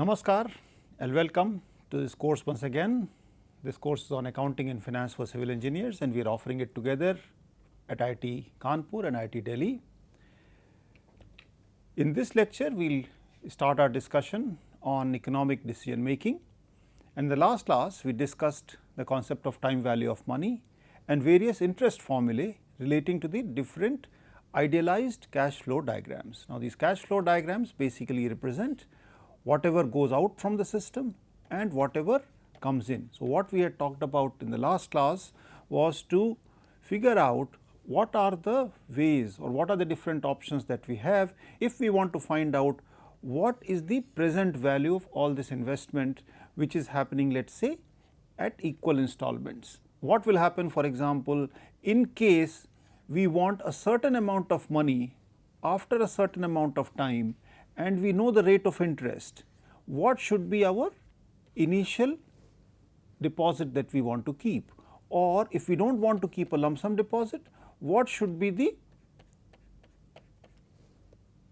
Namaskar and welcome to this course once again. This course is on accounting and finance for civil engineers and we are offering it together at IIT Kanpur and IIT Delhi. In this lecture, we will start our discussion on economic decision making. And in the last class, we discussed the concept of time value of money and various interest formulae relating to the different idealized cash flow diagrams. Now, these cash flow diagrams basically represent whatever goes out from the system and whatever comes in. So, what we had talked about in the last class was to figure out what are the ways or what are the different options that we have if we want to find out what is the present value of all this investment which is happening, let us say, at equal installments. What will happen, for example, in case we want a certain amount of money after a certain amount of time and we know the rate of interest, what should be our initial deposit that we want to keep, or if we do not want to keep a lump sum deposit, what should be the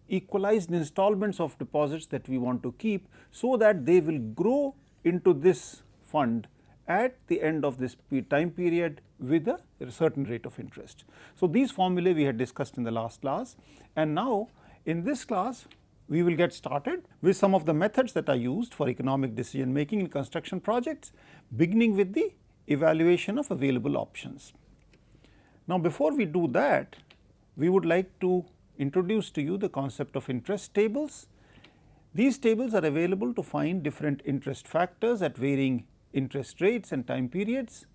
equalized installments of deposits that we want to keep, so that they will grow into this fund at the end of this time period with a certain rate of interest. So, these formulae we had discussed in the last class, and now in this class we will get started with some of the methods that are used for economic decision making in construction projects, beginning with the evaluation of available options. Now, before we do that, we would like to introduce to you the concept of interest tables. These tables are available to find different interest factors at varying interest rates and time periods,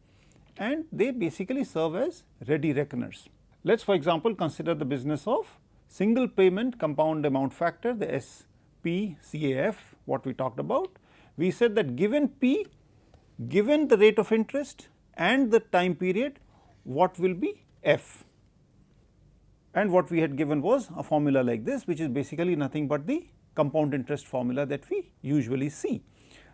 and they basically serve as ready reckoners. Let us, for example, consider the business of single payment compound amount factor, the SPCAF, what we talked about. We said that given P, given the rate of interest and the time period, what will be F? And what we had given was a formula like this, which is basically nothing but the compound interest formula that we usually see.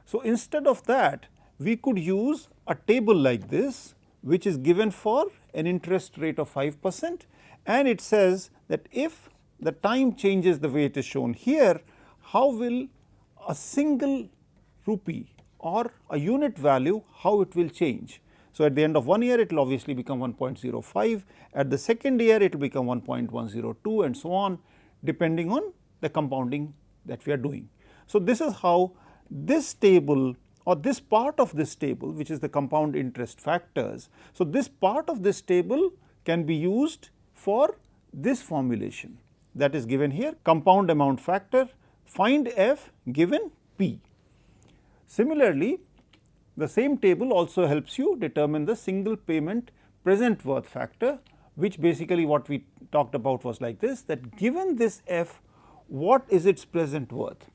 So, instead of that, we could use a table like this, which is given for an interest rate of 5%, and it says that if the time changes the way it is shown here, how will a single rupee or a unit value, how it will change. So, at the end of 1 year it will obviously become 1.05, at the second year it will become 1.102 and so on, depending on the compounding that we are doing. So, this is how this table or this part of this table, which is the compound interest factors. So, this part of this table can be used for this formulation that is given here, compound amount factor, find F given P. Similarly, the same table also helps you determine the single payment present worth factor, which basically what we talked about was like this, that given this F, what is its present worth?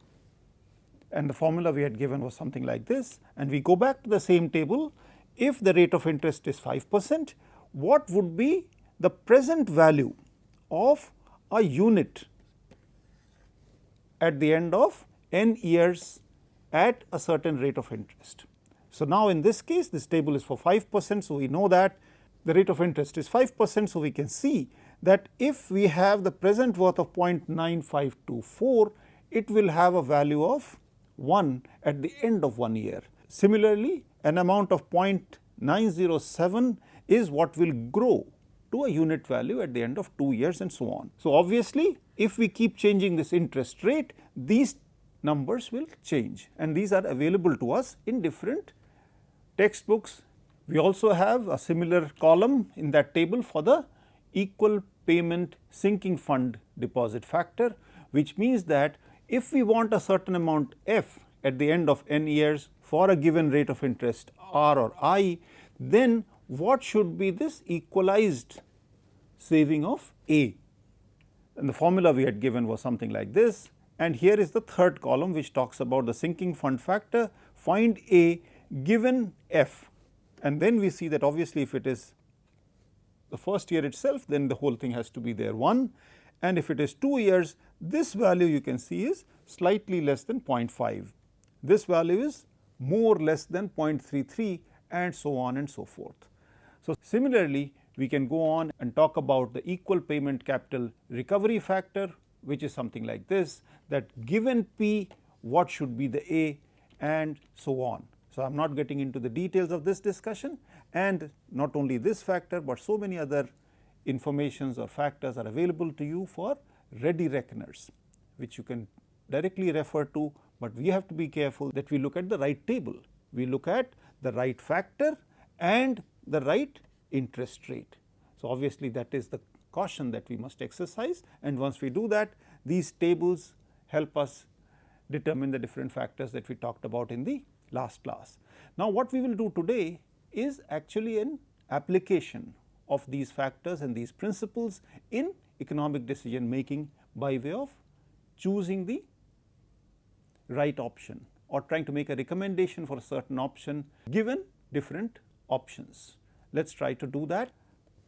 And the formula we had given was something like this, and we go back to the same table. If the rate of interest is 5%, what would be the present value of a unit at the end of n years at a certain rate of interest? So, now in this case this table is for 5%. So, we know that the rate of interest is 5%. So, we can see that if we have the present worth of 0.9524, it will have a value of 1 at the end of 1 year. Similarly, an amount of 0.907 is what will grow to a unit value at the end of 2 years and so on. So, obviously, if we keep changing this interest rate, these numbers will change, and these are available to us in different textbooks. We also have a similar column in that table for the equal payment sinking fund deposit factor, which means that if we want a certain amount F at the end of n years for a given rate of interest R or I, then what should be this equalized saving of A? And the formula we had given was something like this, and here is the third column which talks about the sinking fund factor, find A given F, and then we see that obviously if it is the first year itself, then the whole thing has to be there 1, and if it is 2 years, this value you can see is slightly less than 0.5, this value is more less than 0.33 and so on and so forth. So, similarly, we can go on and talk about the equal payment capital recovery factor, which is something like this, that given P, what should be the A, and so on. So, I am not getting into the details of this discussion, and not only this factor, but so many other informations or factors are available to you for ready reckoners, which you can directly refer to, but we have to be careful that we look at the right table. We look at the right factor and the right interest rate. So, obviously, that is the caution that we must exercise, and once we do that, these tables help us determine the different factors that we talked about in the last class. Now, what we will do today is actually an application of these factors and these principles in economic decision making by way of choosing the right option or trying to make a recommendation for a certain option given different options. Let us try to do that.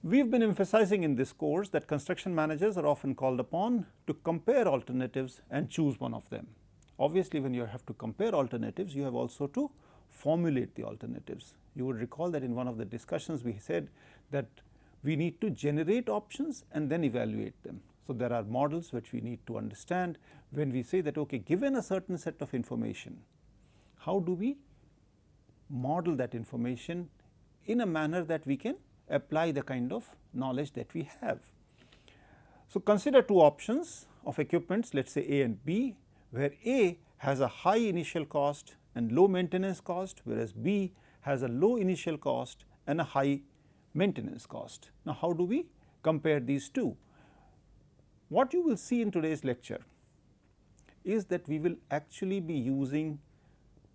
We have been emphasizing in this course that construction managers are often called upon to compare alternatives and choose one of them. Obviously, when you have to compare alternatives, you have also to formulate the alternatives. You would recall that in one of the discussions we said that we need to generate options and then evaluate them. So, there are models which we need to understand when we say that, okay, given a certain set of information, how do we model that information in a manner that we can apply the kind of knowledge that we have. So, consider two options of equipments, let us say A and B, where A has a high initial cost and low maintenance cost, whereas B has a low initial cost and a high maintenance cost. Now, how do we compare these two? What you will see in today's lecture is that we will actually be using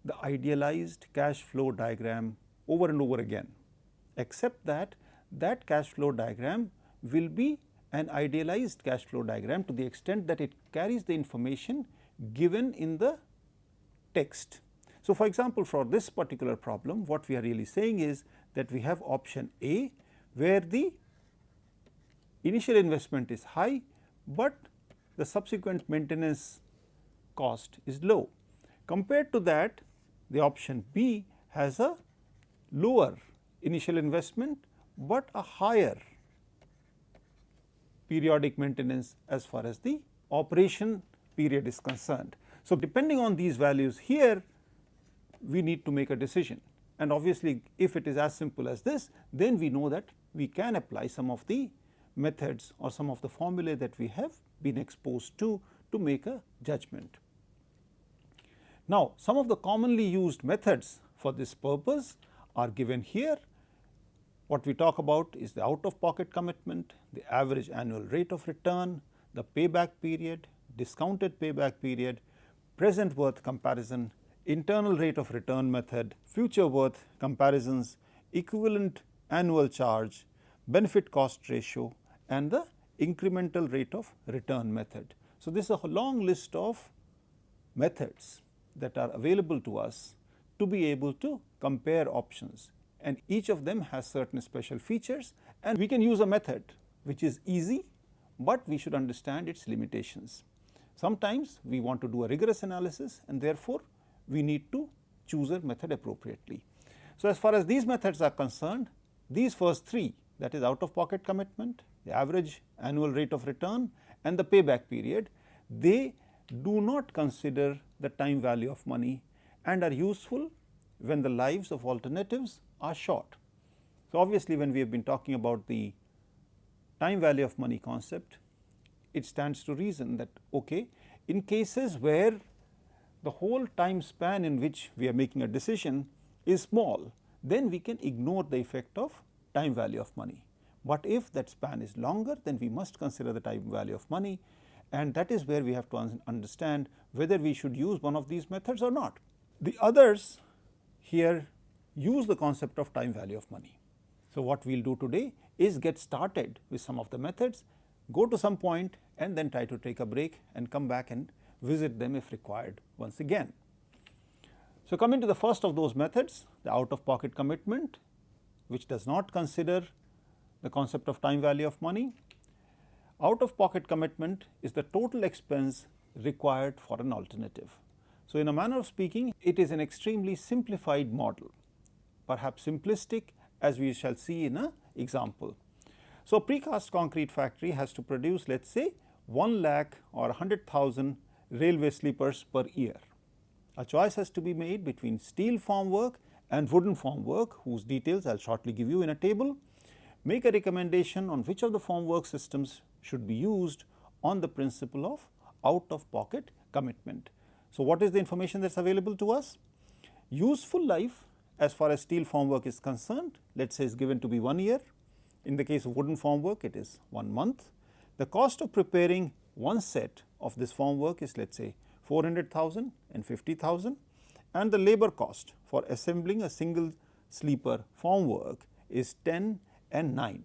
the idealized cash flow diagram over and over again, except that that cash flow diagram will be an idealized cash flow diagram to the extent that it carries the information given in the text. So, for example, for this particular problem, what we are really saying is that we have option A, where the initial investment is high, but the subsequent maintenance cost is low. Compared to that, the option B has a lower initial investment, but a higher periodic maintenance as far as the operation period is concerned. So, depending on these values here, we need to make a decision, and obviously, if it is as simple as this, then we know that we can apply some of the methods or some of the formulae that we have been exposed to make a judgment. Now, some of the commonly used methods for this purpose are given here. What we talk about is the out of pocket commitment, the average annual rate of return, the payback period, discounted payback period, present worth comparison, internal rate of return method, future worth comparisons, equivalent annual charge, benefit cost ratio, and the incremental rate of return method. So, this is a long list of methods that are available to us to be able to compare options, and each of them has certain special features, and we can use a method which is easy, but we should understand its limitations. Sometimes we want to do a rigorous analysis, and therefore, we need to choose a method appropriately. So, as far as these methods are concerned, these first three, that is out of pocket commitment, the average annual rate of return, and the payback period, they do not consider the time value of money and are useful when the lives of alternatives are short. So, obviously, when we have been talking about the time value of money concept, it stands to reason that, okay, in cases where the whole time span in which we are making a decision is small, then we can ignore the effect of time value of money. But if that span is longer, then we must consider the time value of money, and that is where we have to understand whether we should use one of these methods or not. The others here use the concept of time value of money. So, what we will do today is get started with some of the methods, go to some point and then try to take a break and come back and visit them if required once again. So, coming to the first of those methods, the out of pocket commitment, which does not consider the concept of time value of money. Out of pocket commitment is the total expense required for an alternative. So, in a manner of speaking, it is an extremely simplified model, perhaps simplistic, as we shall see in an example. So, a precast concrete factory has to produce, let us say, 1 lakh or 100,000 railway sleepers per year. a choice has to be made between steel formwork and wooden formwork, whose details I will shortly give you in a table. Make a recommendation on which of the formwork systems should be used on the principle of out of pocket commitment. So, what is the information that is available to us? Useful life as far as steel formwork is concerned, let us say is given to be 1 year. In the case of wooden formwork, it is 1 month. The cost of preparing one set of this formwork is, let us say, 400,000 and 50,000, and the labor cost for assembling a single sleeper formwork is 10 and 9.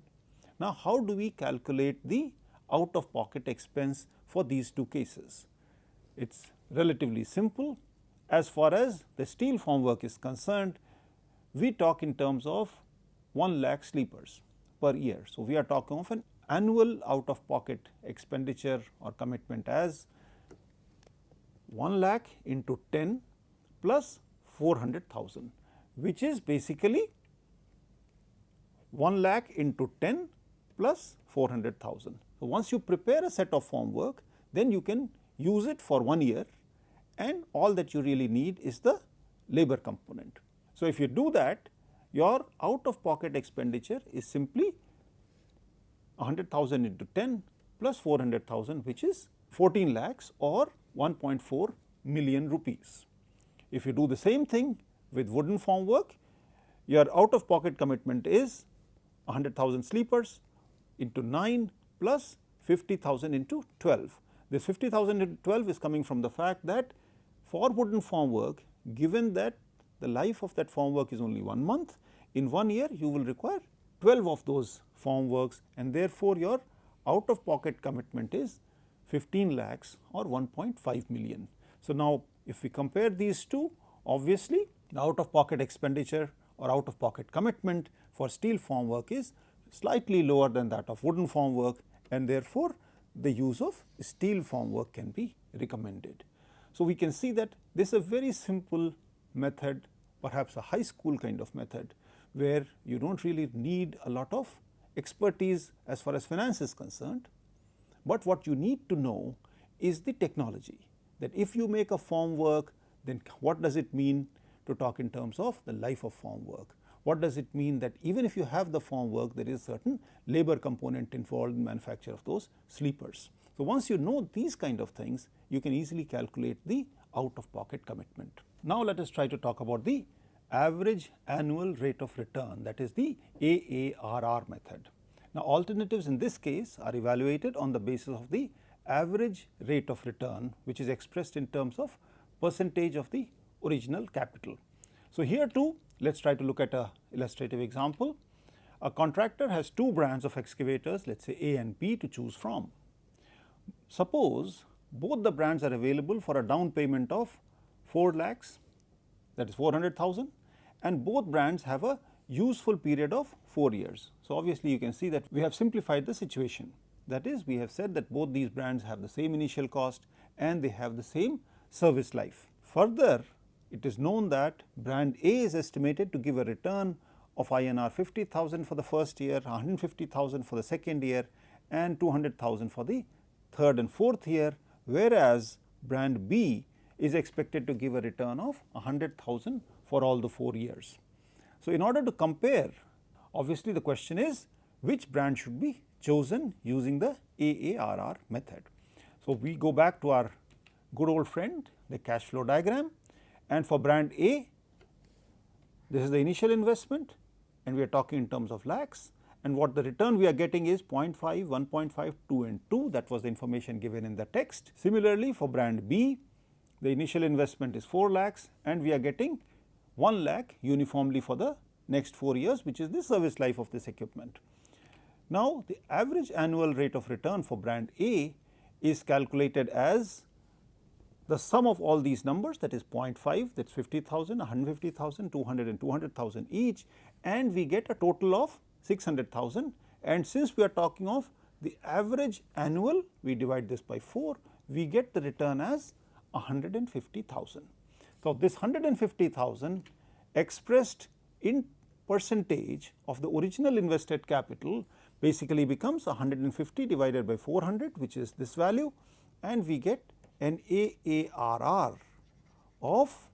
Now, how do we calculate the out of pocket expense for these two cases? It is relatively simple. As far as the steel formwork is concerned, we talk in terms of 1 lakh sleepers per year. So, we are talking of an annual out of pocket expenditure or commitment as 1 lakh into 10 plus 400,000, which is basically 1 lakh into 10 plus 400,000. So, once you prepare a set of formwork, then you can use it for 1 year, and all that you really need is the labor component. So, if you do that, your out of pocket expenditure is simply 100,000 into 10 plus 400,000, which is 14 lakhs or 1.4 million rupees. If you do the same thing with wooden formwork, your out of pocket commitment is 100,000 sleepers into 9 plus 50,000 into 12. This 50,000 into 12 is coming from the fact that for wooden formwork, given that the life of that formwork is only 1 month, in 1 year you will require 12 of those formworks, and therefore, your out of pocket commitment is 15 lakhs or 1.5 million. So, now if we compare these two, obviously the out of pocket expenditure or out of pocket commitment for steel formwork is slightly lower than that of wooden formwork, and therefore, the use of steel formwork can be recommended. So, we can see that this is a very simple method, perhaps a high school kind of method, where you do not really need a lot of expertise as far as finance is concerned, but what you need to know is the technology, that if you make a formwork, then what does it mean to talk in terms of the life of formwork? What does it mean that even if you have the formwork, there is certain labor component involved in manufacture of those sleepers. So, once you know these kind of things, you can easily calculate the out of pocket commitment. Now, let us try to talk about the average annual rate of return, that is the AARR method. Now, alternatives in this case are evaluated on the basis of the average rate of return, which is expressed in terms of percentage of the original capital. So, here too, let us try to look at a illustrative example. A contractor has 2 brands of excavators, let us say A and B, to choose from. Suppose both the brands are available for a down payment of 4 lakhs, that is 400,000, and both brands have a useful period of 4 years. So, obviously, you can see that we have simplified the situation. That is, we have said that both these brands have the same initial cost and they have the same service life. Further, it is known that brand A is estimated to give a return of INR 50,000 for the first year, 150,000 for the second year, and 200,000 for the third and fourth year, whereas brand B is expected to give a return of 100,000 for all the 4 years. So, in order to compare, obviously, the question is which brand should be chosen using the AARR method. So, we go back to our good old friend, the cash flow diagram, and for brand A, this is the initial investment, and we are talking in terms of lakhs, and what the return we are getting is 0.5, 1.5, 2 and 2, that was the information given in the text. Similarly, for brand B, the initial investment is 4 lakhs and we are getting 1 lakh uniformly for the next 4 years, which is the service life of this equipment. Now, the average annual rate of return for brand A is calculated as the sum of all these numbers, that is 0.5, that is 50,000, 150,000, 200 and 200,000 each, and we get a total of 600,000, and since we are talking of the average annual, we divide this by 4, we get the return as 150,000. So, this 150,000 expressed in percentage of the original invested capital basically becomes 150 divided by 400, which is this value, and we get an AARR of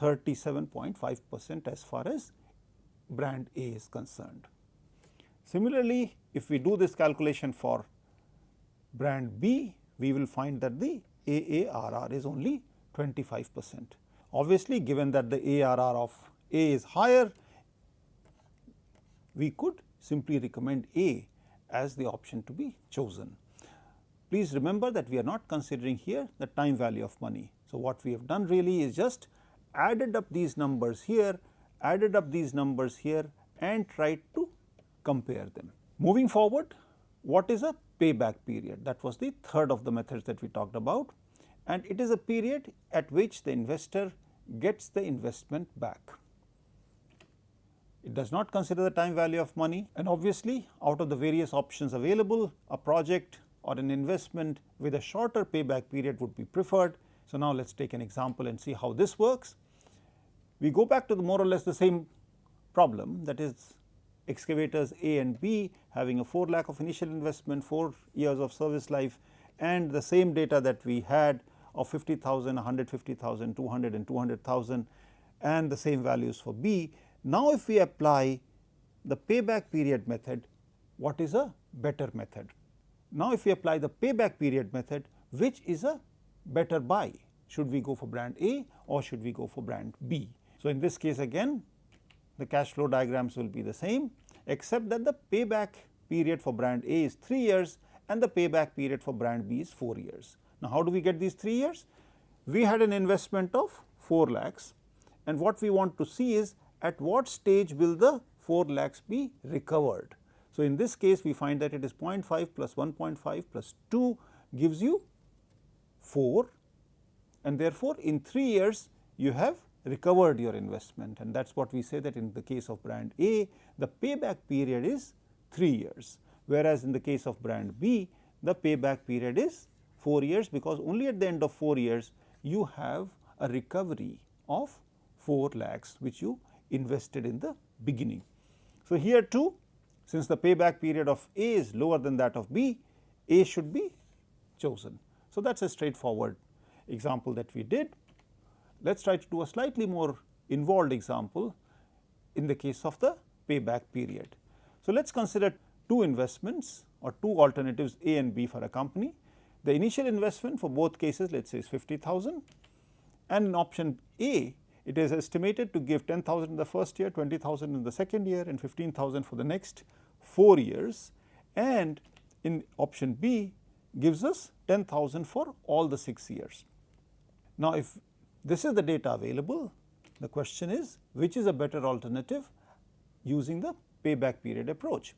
37.5% as far as brand A is concerned. Similarly, if we do this calculation for brand B, we will find that the AARR is only 25%. Obviously, given that the ARR of A is higher, we could simply recommend A as the option to be chosen. Please remember that we are not considering here the time value of money. So, what we have done really is just added up these numbers here, added up these numbers here and tried to compare them. Moving forward, what is a payback period? That was the third of the methods that we talked about, and it is a period at which the investor gets the investment back. It does not consider the time value of money, and obviously out of the various options available, a project or an investment with a shorter payback period would be preferred. So, now let us take an example and see how this works. We go back to the more or less the same problem, that is excavators A and B having a 4 lakh of initial investment, 4 years of service life, and the same data that we had of 50,000, 150,000, 200 and 200,000, and the same values for B. Now, if we apply the payback period method, what is a better method? Now, if we apply the payback period method, which is a better buy? Should we go for brand A or should we go for brand B? So, in this case again, the cash flow diagrams will be the same, except that the payback period for brand A is 3 years and the payback period for brand B is 4 years. Now, how do we get these 3 years? We had an investment of 4 lakhs, and what we want to see is at what stage will the 4 lakhs be recovered. So, in this case we find that it is 0.5 plus 1.5 plus 2 gives you 4, and therefore, in 3 years you have recovered your investment, and that is what we say that in the case of brand A the payback period is 3 years, whereas in the case of brand B the payback period is 4 years, because only at the end of 4 years you have a recovery of 4 lakhs which you invested in the beginning. So, here too, since the payback period of A is lower than that of B, A should be chosen. So, that is a straightforward example that we did. Let us try to do a slightly more involved example in the case of the payback period. So, let us consider two investments or two alternatives A and B for a company. The initial investment for both cases, let us say, is 50,000, and in option A it is estimated to give 10,000 in the first year, 20,000 in the second year and 15,000 for the next 4 years, and in option B gives us 10,000 for all the 6 years. Now, if this is the data available, the question is which is a better alternative using the payback period approach.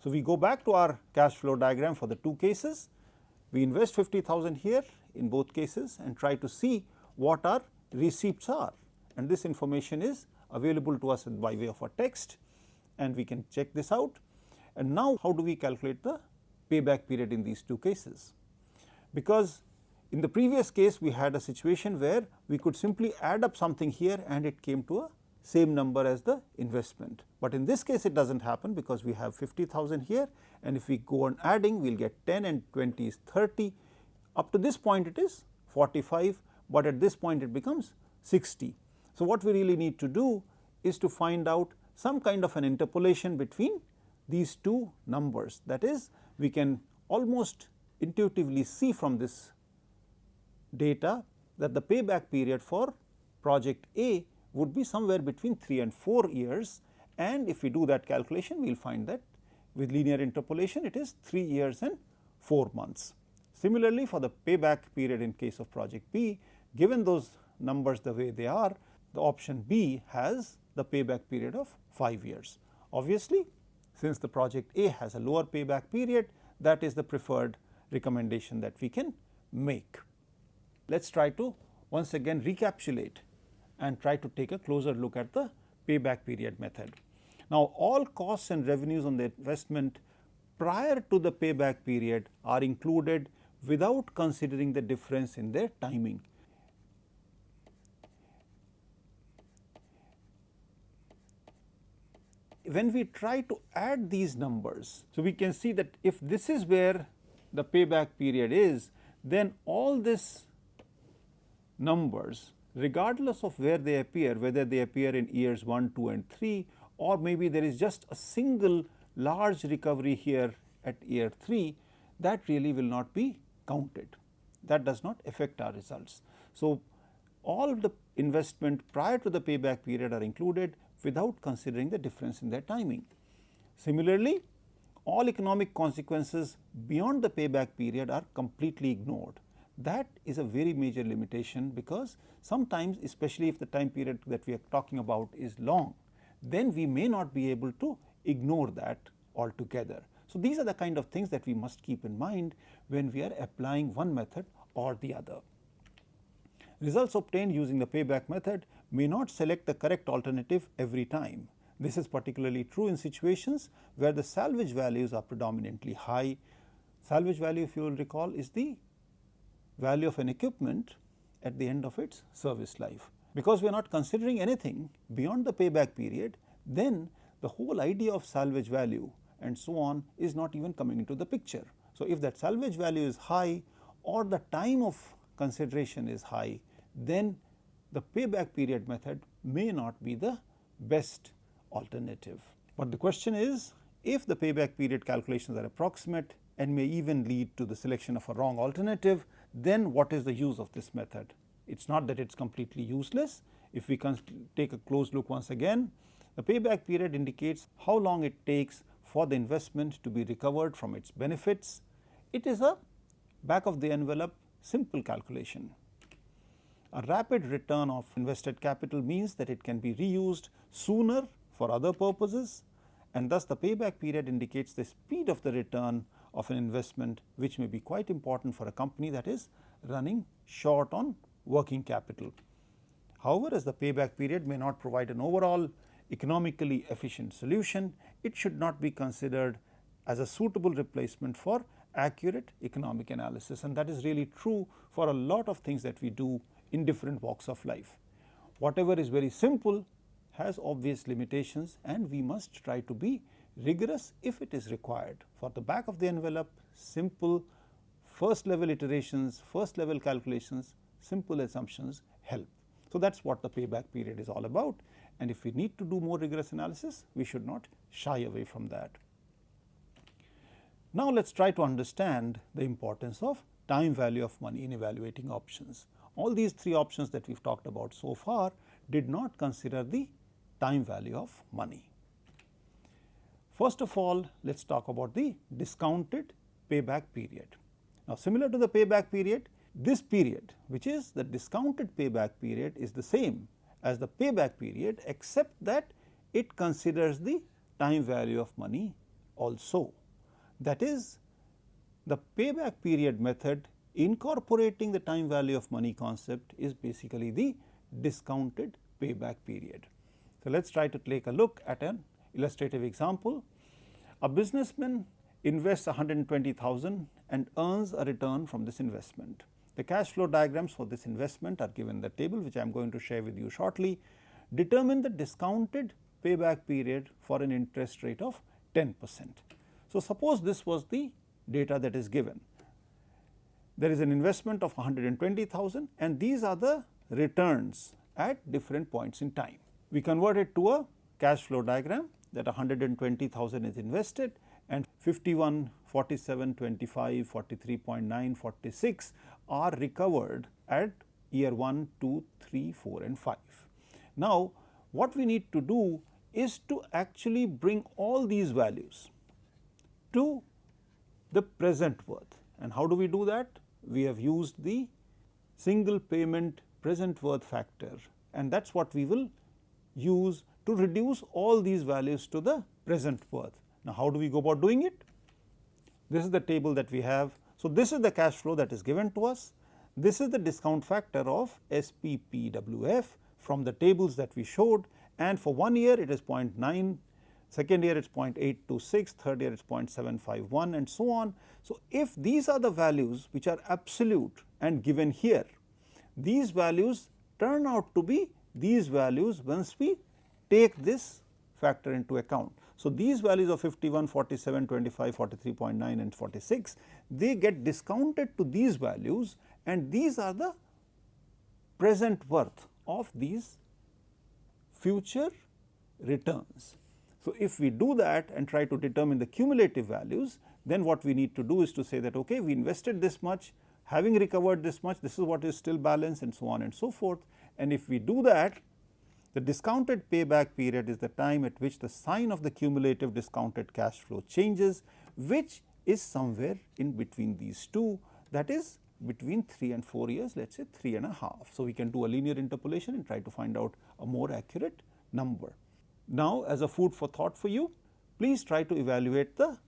So, we go back to our cash flow diagram for the two cases. We invest 50,000 here in both cases and try to see what our receipts are, and this information is available to us by way of a text, and we can check this out. And now, how do we calculate the payback period in these two cases? Because in the previous case we had a situation where we could simply add up something here and it came to a same number as the investment, but in this case it does not happen because we have 50,000 here, and if we go on adding we will get 10 and 20 is 30. Up to this point it is 45, but at this point it becomes 60. So, what we really need to do is to find out some kind of an interpolation between these two numbers. That is, we can almost intuitively see from this data that the payback period for project A would be somewhere between 3 and 4 years, and if we do that calculation we will find that with linear interpolation it is 3 years and 4 months. Similarly, for the payback period in case of project B, given those numbers the way they are, the option B has the payback period of 5 years. Obviously, since the project A has a lower payback period, that is the preferred recommendation that we can make. Let us try to once again recapitulate and try to take a closer look at the payback period method. Now, all costs and revenues on the investment prior to the payback period are included without considering the difference in their timing. When we try to add these numbers, so we can see that if this is where the payback period is, then all these numbers regardless of where they appear, whether they appear in years 1, 2 and 3, or maybe there is just a single large recovery here at year 3, that really will not be counted. That does not affect our results. So, all the investment prior to the payback period are included without considering the difference in their timing. Similarly, all economic consequences beyond the payback period are completely ignored. That is a very major limitation, because sometimes, especially if the time period that we are talking about is long, then we may not be able to ignore that altogether. So, these are the kind of things that we must keep in mind when we are applying one method or the other. Results obtained using the payback method may not select the correct alternative every time. This is particularly true in situations where the salvage values are predominantly high. Salvage value, if you will recall, is the value of an equipment at the end of its service life. Because we are not considering anything beyond the payback period, then the whole idea of salvage value and so on is not even coming into the picture. So, if that salvage value is high or the time of consideration is high, then the payback period method may not be the best alternative. But the question is, if the payback period calculations are approximate and may even lead to the selection of a wrong alternative, then what is the use of this method? It is not that it is completely useless. If we can take a close look once again, the payback period indicates how long it takes for the investment to be recovered from its benefits. It is a back of the envelope simple calculation. A rapid return of invested capital means that it can be reused sooner for other purposes, and thus the payback period indicates the speed of the return of an investment, which may be quite important for a company that is running short on working capital. However, as the payback period may not provide an overall economically efficient solution, it should not be considered as a suitable replacement for accurate economic analysis, and that is really true for a lot of things that we do in different walks of life. Whatever is very simple has obvious limitations, and we must try to be rigorous if it is required. For the back of the envelope, simple first level iterations, first level calculations, simple assumptions help. So, that is what the payback period is all about, and if we need to do more rigorous analysis, we should not shy away from that. Now, let us try to understand the importance of time value of money in evaluating options. All these three options that we have talked about so far did not consider the time value of money. First of all, let us talk about the discounted payback period. Now, similar to the payback period, this period, which is the discounted payback period, is the same as the payback period, except that it considers the time value of money also. That is, the payback period method incorporating the time value of money concept is basically the discounted payback period. So, let us try to take a look at an illustrative example. A businessman invests 120,000 and earns a return from this investment. The cash flow diagrams for this investment are given in the table, which I am going to share with you shortly. Determine the discounted payback period for an interest rate of 10%. So, suppose this was the data that is given. There is an investment of 120,000 and these are the returns at different points in time. We convert it to a cash flow diagram that 120,000 is invested and 51, 47, 25, 43.9, 46 are recovered at year 1, 2, 3, 4 and 5. Now, what we need to do is to actually bring all these values to the present worth. And how do we do that? We have used the single payment present worth factor, and that is what we will use to reduce all these values to the present worth. Now, how do we go about doing it? This is the table that we have. So, this is the cash flow that is given to us. This is the discount factor of SPPWF from the tables that we showed, and for 1 year it is 0.9, second year it is 0.826, third year it is 0.751 and so on. So, if these are the values which are absolute and given here, these values turn out to be these values once we take this factor into account. So, these values of 51, 47, 25, 43.9 and 46, they get discounted to these values, and these are the present worth of these future returns. So, if we do that and try to determine the cumulative values, then what we need to do is to say that okay, we invested this much, having recovered this much, this is what is still balance, and so on and so forth. And if we do that, the discounted payback period is the time at which the sign of the cumulative discounted cash flow changes, which is somewhere in between these two, that is between 3 and 4 years, let us say 3.5. So, we can do a linear interpolation and try to find out a more accurate number. Now, as a food for thought for you, please try to evaluate the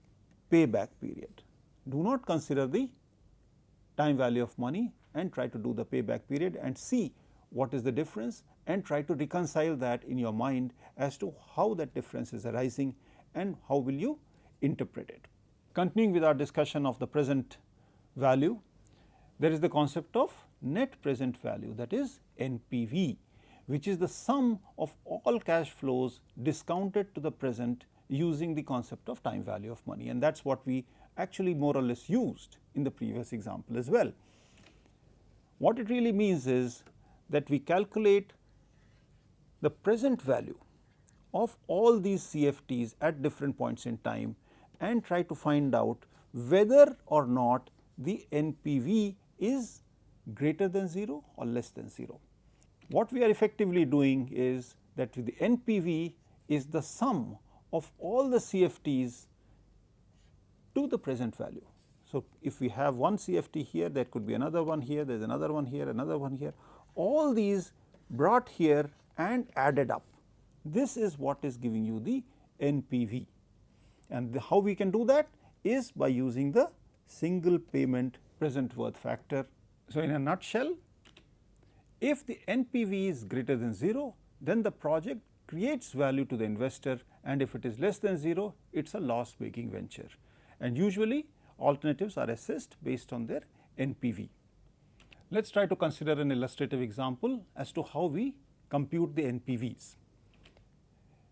payback period. Do not consider the time value of money and try to do the payback period and see what is the difference and try to reconcile that in your mind as to how that difference is arising and how will you interpret it. Continuing with our discussion of the present value, there is the concept of net present value, that is NPV, which is the sum of all cash flows discounted to the present using the concept of time value of money, and that is what we actually more or less used in the previous example as well. What it really means is that we calculate the present value of all these CFTs at different points in time and try to find out whether or not the NPV is greater than 0 or less than 0. What we are effectively doing is that the NPV is the sum of all the CFTs to the present value. So, if we have one CFT here, there could be another one here, there is another one here, another one here, all these brought here and added up. This is what is giving you the NPV, and how we can do that is by using the single payment present worth factor. So, in a nutshell, if the NPV is greater than 0, then the project creates value to the investor, and if it is less than 0, it is a loss making venture, and usually alternatives are assessed based on their NPV. Let us try to consider an illustrative example as to how we compute the NPVs.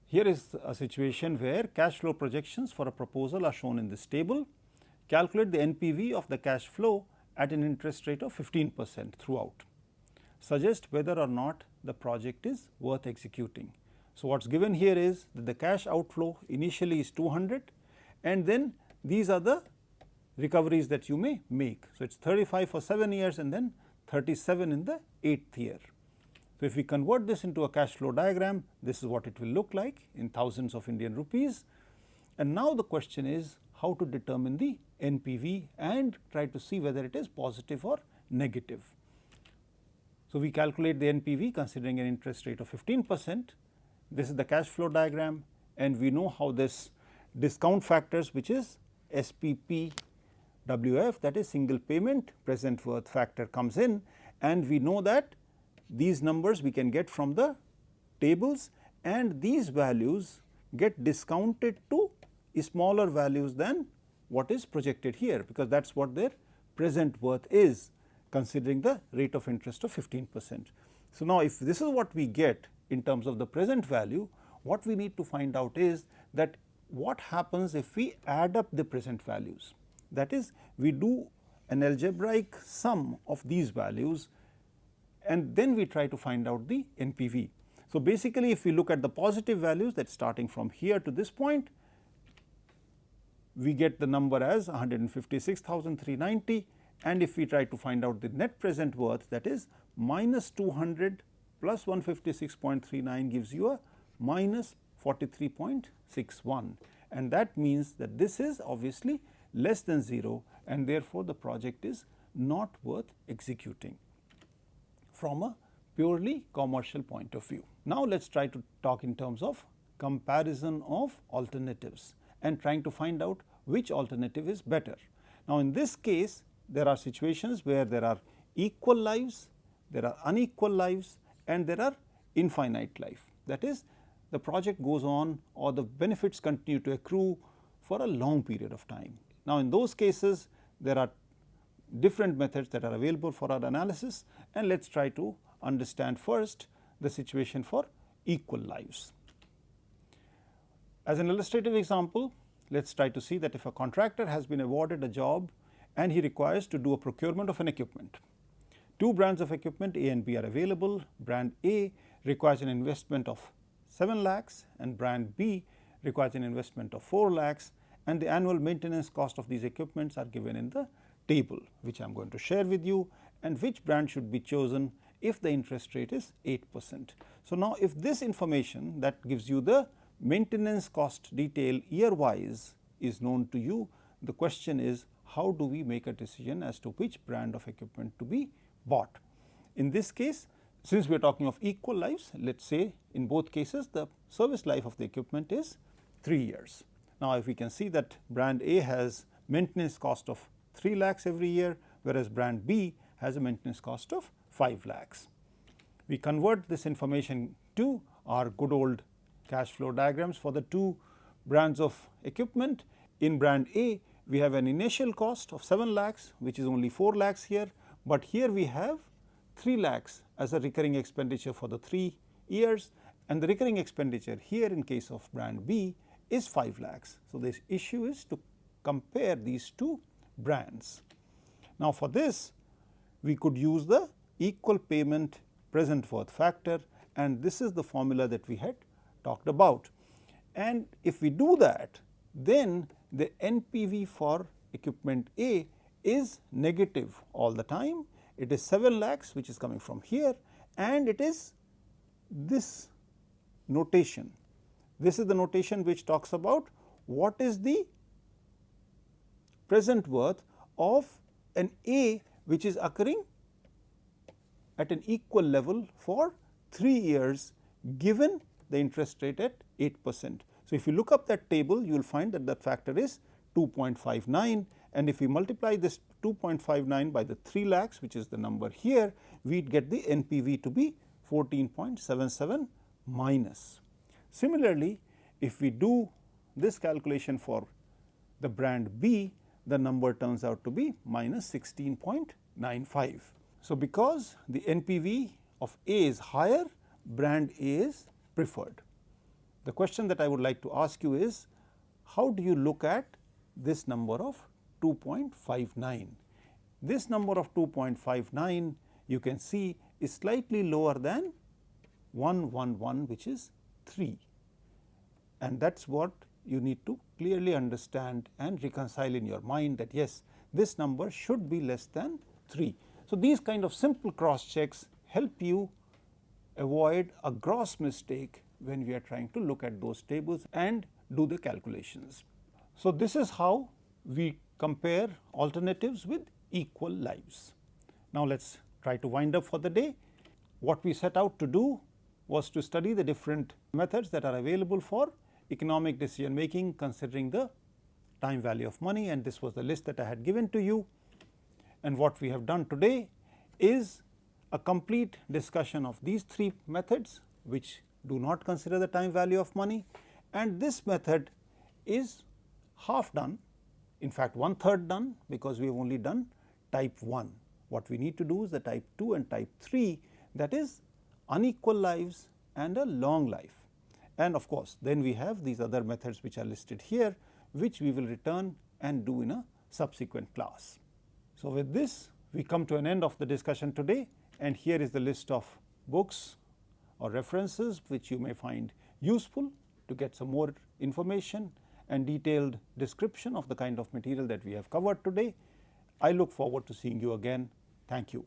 Here is a situation where cash flow projections for a proposal are shown in this table. Calculate the NPV of the cash flow at an interest rate of 15% throughout. Suggest whether or not the project is worth executing. So, what is given here is that the cash outflow initially is 200, and then these are the recoveries that you may make. So, it is 35 for 7 years and then 37 in the 8th year. So, if we convert this into a cash flow diagram, this is what it will look like in thousands of Indian rupees. And now the question is how to determine the NPV and try to see whether it is positive or negative. So, we calculate the NPV considering an interest rate of 15%. This is the cash flow diagram, and we know how this discount factors, which is SPPWF, that is single payment present worth factor, comes in, and we know that these numbers we can get from the tables, and these values get discounted to smaller values than what is projected here, because that is what their present worth is considering the rate of interest of 15%. So, now if this is what we get in terms of the present value, what we need to find out is that what happens if we add up the present values. That is, we do an algebraic sum of these values and then we try to find out the NPV. So, basically if we look at the positive values, that is starting from here to this point, we get the number as 156,390, and if we try to find out the net present worth, that is minus 200 plus 156.39 gives you a minus 43.61, and that means that this is obviously less than 0, and therefore, the project is not worth executing from a purely commercial point of view. Now, let us try to talk in terms of comparison of alternatives and trying to find out which alternative is better. Now, in this case, there are situations where there are equal lives, there are unequal lives, and there are infinite life. That is, the project goes on or the benefits continue to accrue for a long period of time. Now, in those cases, there are different methods that are available for our analysis, and let us try to understand first the situation for equal lives. As an illustrative example, let us try to see that if a contractor has been awarded a job and he requires to do a procurement of an equipment. Two brands of equipment A and B are available. Brand A requires an investment of 7 lakhs and brand B requires an investment of 4 lakhs, and the annual maintenance cost of these equipments are given in the table, which I am going to share with you, and which brand should be chosen if the interest rate is 8%. So, now if this information that gives you the maintenance cost detail year wise is known to you, the question is, how do we make a decision as to which brand of equipment to be bought? In this case, since we are talking of equal lives, let us say in both cases the service life of the equipment is 3 years. Now, if we can see that brand A has maintenance cost of 3 lakhs every year, whereas brand B has a maintenance cost of 5 lakhs. We convert this information to our good old cash flow diagrams for the two brands of equipment. In brand A, we have an initial cost of 7 lakhs, which is only 4 lakhs here, but here we have 3 lakhs as a recurring expenditure for the 3 years, and the recurring expenditure here in case of brand B is 5 lakhs. So, this issue is to compare these two brands. Now, for this we could use the equal payment present worth factor, and this is the formula that we had talked about. And if we do that, then the NPV for equipment A is negative all the time. It is 7 lakhs which is coming from here, and it is this notation. This is the notation which talks about what is the present worth of an A which is occurring at an equal level for 3 years given the interest rate at 8%. So, if you look up that table, you will find that that factor is 2.59, and if we multiply this 2.59 by the 3 lakhs, which is the number here, we would get the NPV to be 14.77 minus. Similarly, if we do this calculation for the brand B, the number turns out to be minus 16.95. So, because the NPV of A is higher, brand A is preferred. The question that I would like to ask you is, how do you look at this number of 2.59? This number of 2.59 you can see is slightly lower than 111, which is 3, and that is what you need to clearly understand and reconcile in your mind, that yes, this number should be less than 3. So, these kind of simple cross checks help you avoid a gross mistake when we are trying to look at those tables and do the calculations. So, this is how we compare alternatives with equal lives. Now, let us try to wind up for the day. What we set out to do was to study the different methods that are available for economic decision making considering the time value of money, and this was the list that I had given to you. And what we have done today is a complete discussion of these 3 methods which do not consider the time value of money, and this method is half done, in fact 1/3 done, because we have only done type 1. What we need to do is the type 2 and type 3, that is unequal lives and a long life. And of course, then we have these other methods which are listed here, which we will return and do in a subsequent class. So, with this we come to an end of the discussion today, and here is the list of books or references which you may find useful to get some more information and detailed description of the kind of material that we have covered today. I look forward to seeing you again. Thank you.